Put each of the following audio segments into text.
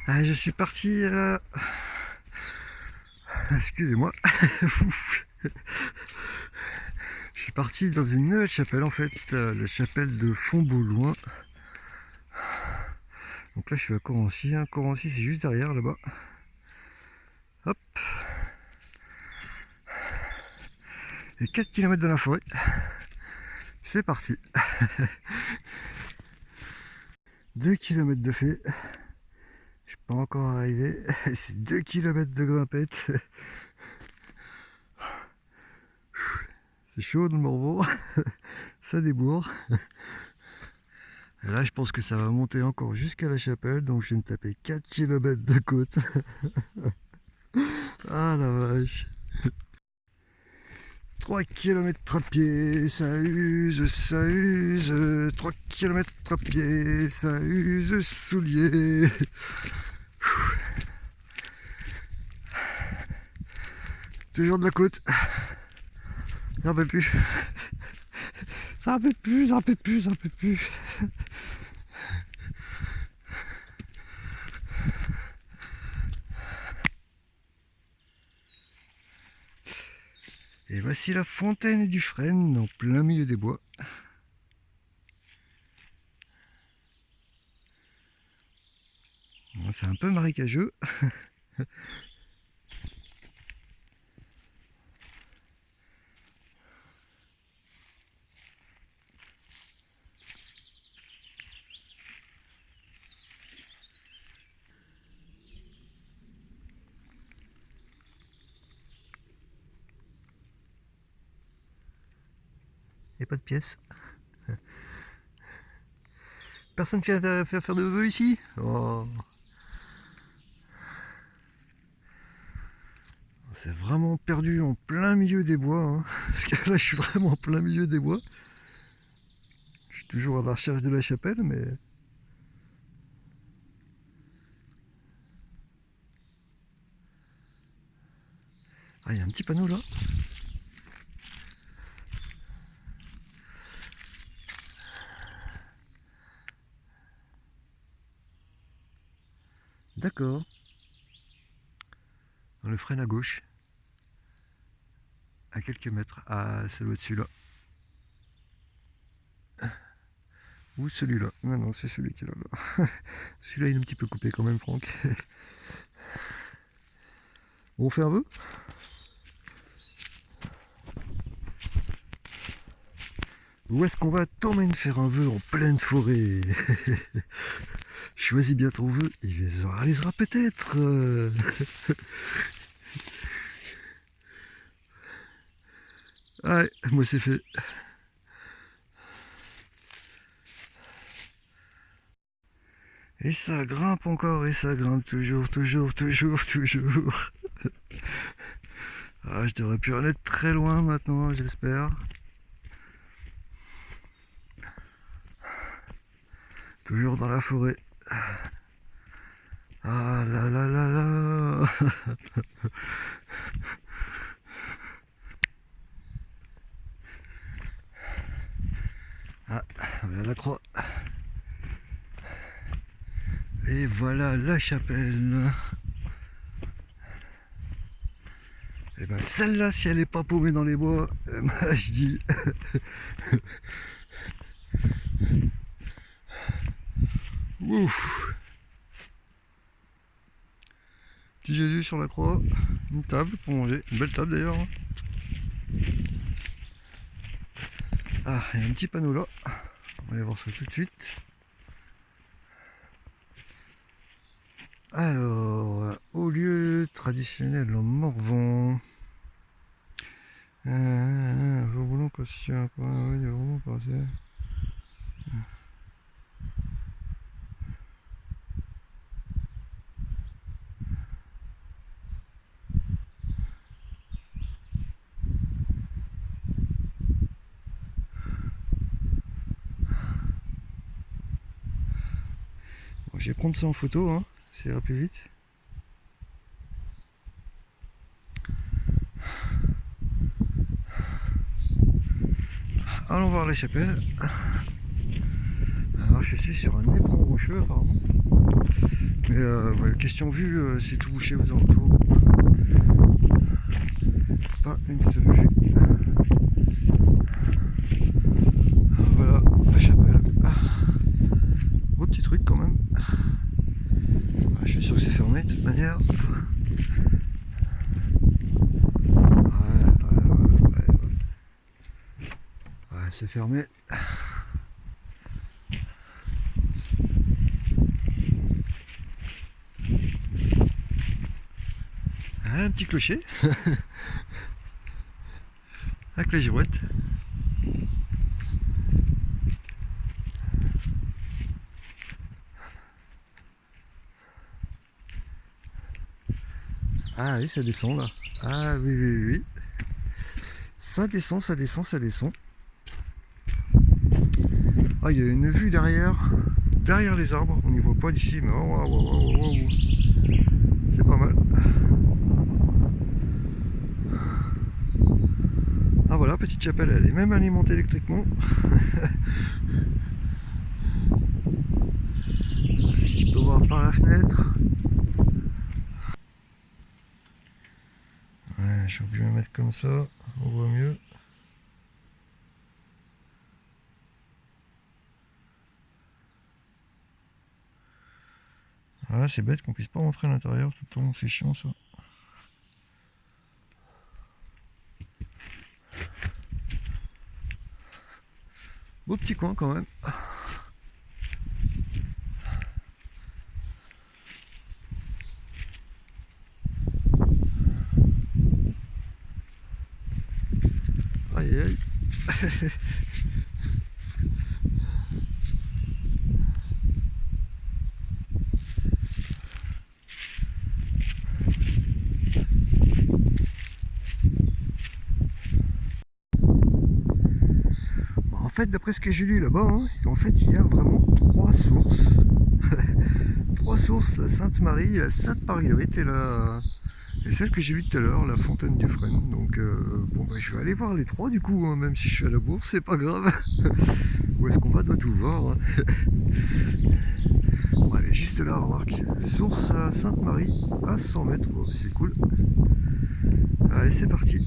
Ah, je suis parti là. Excusez-moi. Je suis parti dans une nouvelle chapelle en fait, la chapelle de Fontbauloin. Donc là je suis à Corancy, hein. Corancy c'est juste derrière là-bas. Hop. Et 4 km dans la forêt. C'est parti. 2 km de fait. Je suis pas encore arrivé. C'est 2 km de grimpette. C'est chaud dans le Morvan. Ça débourre. Et là je pense que ça va monter encore jusqu'à la chapelle. Donc je vais me taper 4 km de côte. Ah la vache. 3 km à pied, ça use, ça use. 3 km à pied, ça use, souliers. Toujours de la côte. J'en peux plus. J'en peux plus, j'en peux plus, j'en peux plus. Et voici la fontaine du Frêne en plein milieu des bois. C'est un peu marécageux. Il n'y a pas de pièces. Personne qui vient faire de vœux ici. Oh. C'est vraiment perdu en plein milieu des bois. Hein. Parce que là, je suis vraiment en plein milieu des bois. Je suis toujours à la recherche de la chapelle, mais... Ah, il y a un petit panneau là. D'accord. Dans le Frêne à gauche. À quelques mètres. Ah, ça doit être celui-là. Ou celui-là. Non, non, c'est celui qui est là. Celui-là, il est un petit peu coupé quand même, Franck. On fait un vœu? Où est-ce qu'on va t'emmèner faire un vœu en pleine forêt? Choisis bien ton vœu, il les réalisera peut-être. Ouais, moi c'est fait. Et ça grimpe encore, et ça grimpe toujours, toujours, toujours, toujours. Ah, je devrais plus en être très loin maintenant, j'espère. Toujours dans la forêt. Ah là là là là. Ah, voilà la croix. Et voilà la chapelle. Et ben celle-là, si elle n'est pas paumée dans les bois, ben, je dis... Ouf. Petit Jésus sur la croix, une table pour manger, une belle table d'ailleurs. Ah, il y a un petit panneau là, on va aller voir ça tout de suite. Alors, au lieu traditionnel en Morvan. Voulons constituer un point, oui, vraiment passer. Bon, je vais prendre ça en photo, hein, ça ira plus vite. Allons voir la chapelle. Alors je suis sur un éperon rocheux apparemment. Mais ouais, question vue, c'est tout bouché aux alentours. Pas une seule vue. Voilà la chapelle. Beau petit truc quand même. Je suis sûr que c'est fermé de toute manière. Ouais, c'est fermé. Un petit clocher avec les girouettes. Ah oui, ça descend là. Ah oui, oui, oui. Ça descend, ça descend, ça descend. Ah, il y a une vue derrière les arbres. On n'y voit pas d'ici, mais oh, oh, oh, oh, oh. C'est pas mal. Ah voilà, petite chapelle, elle est même alimentée électriquement. Si je peux voir par la fenêtre. Ouais, je suis obligé de me mettre comme ça, on voit mieux. Ah, c'est bête qu'on puisse pas rentrer à l'intérieur tout le temps, c'est chiant ça. Beau petit coin quand même. Aïe aïe. Bon, en fait, d'après ce que j'ai lu là-bas, hein, en fait, il y a vraiment trois sources. Trois sources, la Sainte-Marie, la Sainte-Marguerite et celle que j'ai vue tout à l'heure, la Fontaine du Frêne. Donc, bon, bah, je vais aller voir les trois du coup, hein, même si je suis à la bourse, c'est pas grave. Où est-ce qu'on va, doit tout voir. Hein. Bon, elle est juste là, remarque. Source à Sainte-Marie, à 100 mètres, oh, c'est cool. Allez, c'est parti.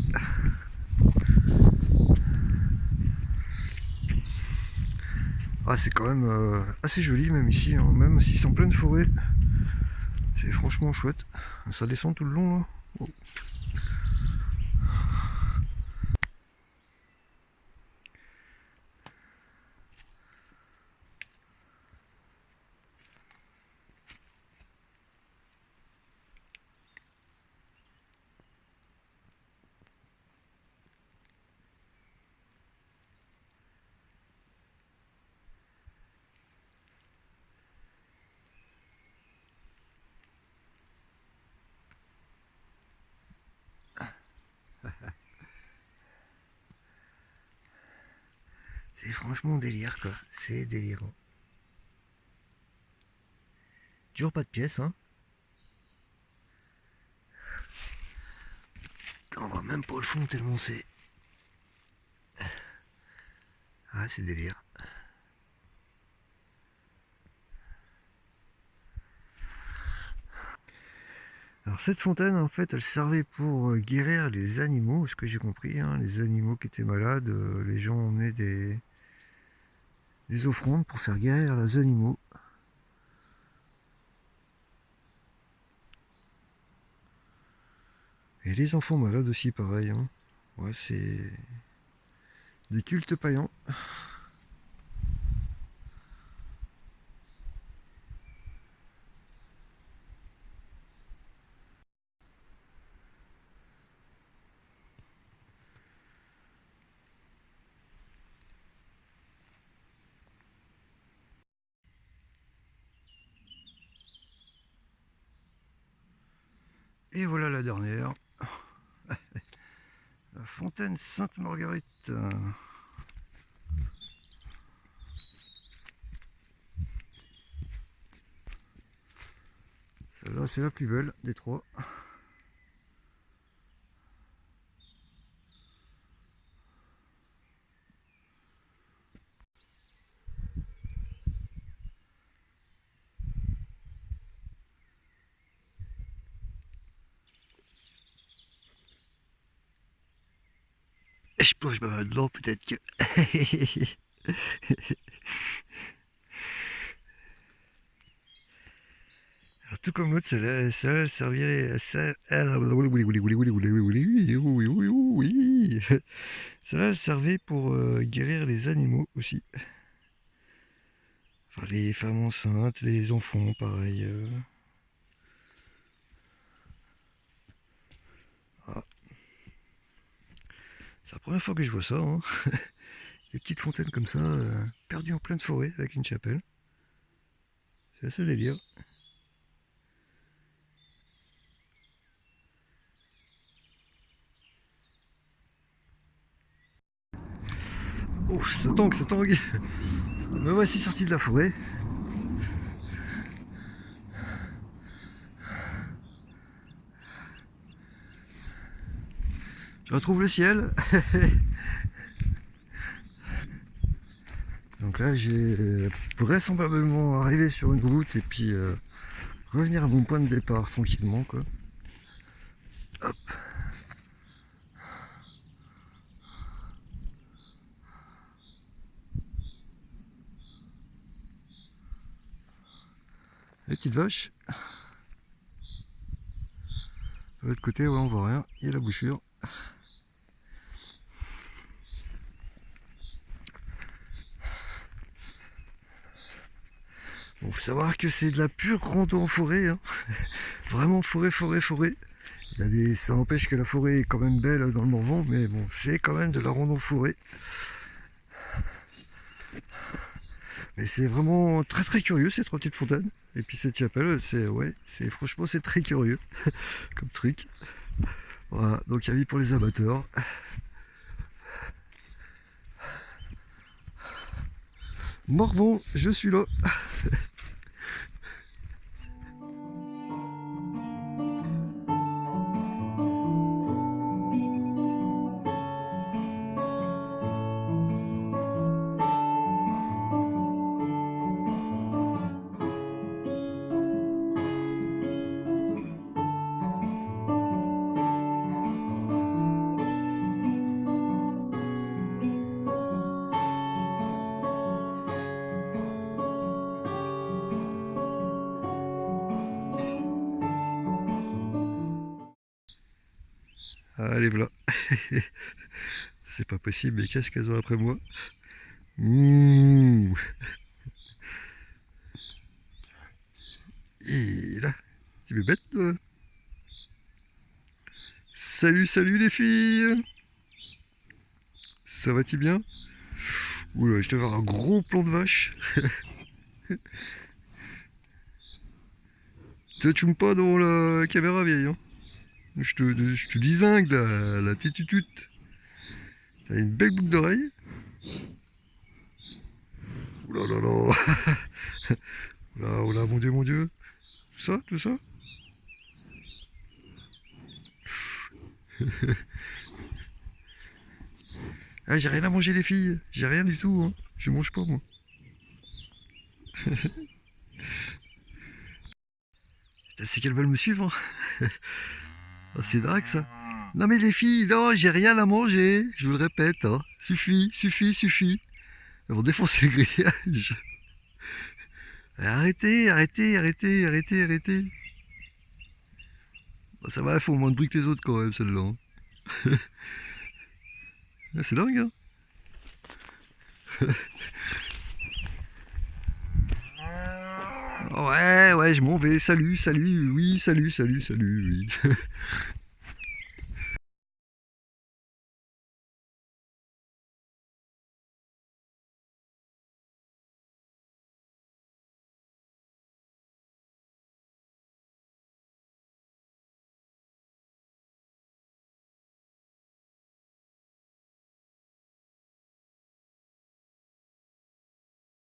Ah, c'est quand même assez joli, même ici, hein, même si c'est en pleine forêt. C'est franchement chouette. Ça descend tout le long là. Oh. C'est franchement délire quoi. C'est délirant. Toujours pas de pièces, hein. On voit même pas le fond tellement c'est. Ah, c'est délire. Alors cette fontaine en fait elle servait pour guérir les animaux, ce que j'ai compris, hein, les animaux qui étaient malades, les gens emmenaient des offrandes pour faire guérir les animaux. Et les enfants malades aussi pareil. Hein. Ouais, c'est des cultes païens. Et voilà la dernière. La fontaine Sainte-Marguerite. Celle-là, c'est la plus belle des trois. Je plonge pas mal dedans, peut-être que... Alors, tout comme l'autre, ça servirait... Ça servait pour guérir les animaux aussi. Enfin, les femmes enceintes, les enfants, pareil. Ah. C'est la première fois que je vois ça. Hein. Des petites fontaines comme ça, perdues en pleine forêt avec une chapelle. C'est assez délire. Oh, ça tangue. Me voici sorti de la forêt. Je retrouve le ciel. Donc là, j'ai vraisemblablement arrivé sur une route et puis revenir à mon point de départ tranquillement, quoi. Hop. Les petites vaches. De l'autre côté, ouais, on voit rien. Il y a la bouchure. Bon, faut savoir que c'est de la pure rando en forêt. Hein. Vraiment forêt. Il y a des... Ça n'empêche que la forêt est quand même belle dans le Morvan, mais bon, c'est quand même de la rando en forêt. Mais c'est vraiment très curieux ces trois petites fontaines. Et puis cette chapelle, franchement c'est très curieux comme truc. Voilà, donc avis pour les amateurs. Morvan, je suis là. Allez, voilà. C'est pas possible, mais qu'est-ce qu'elles ont après moi? Ouh. Et là, tu me bête, toi? Salut les filles! Ça va-tu bien? Oula, je te vois un gros plan de vache. Tu me pas dans la caméra vieille, hein? Je te désingue la tétutute. T'as une belle boucle d'oreille. Oula là là. Oula, mon Dieu. Tout ça. Ah, j'ai rien à manger les filles. J'ai rien du tout, hein. Je mange pas moi. C'est qu'elles veulent me suivre. Hein. Oh, c'est dingue ça. Non mais les filles, non, j'ai rien à manger. Je vous le répète, hein. Suffit. Elles vont défoncer le grillage. Arrêtez. Ça va, elles font moins de bruit que les autres quand même, celles-là. Hein. C'est dingue, hein. Ouais, je m'en vais. Salut, oui.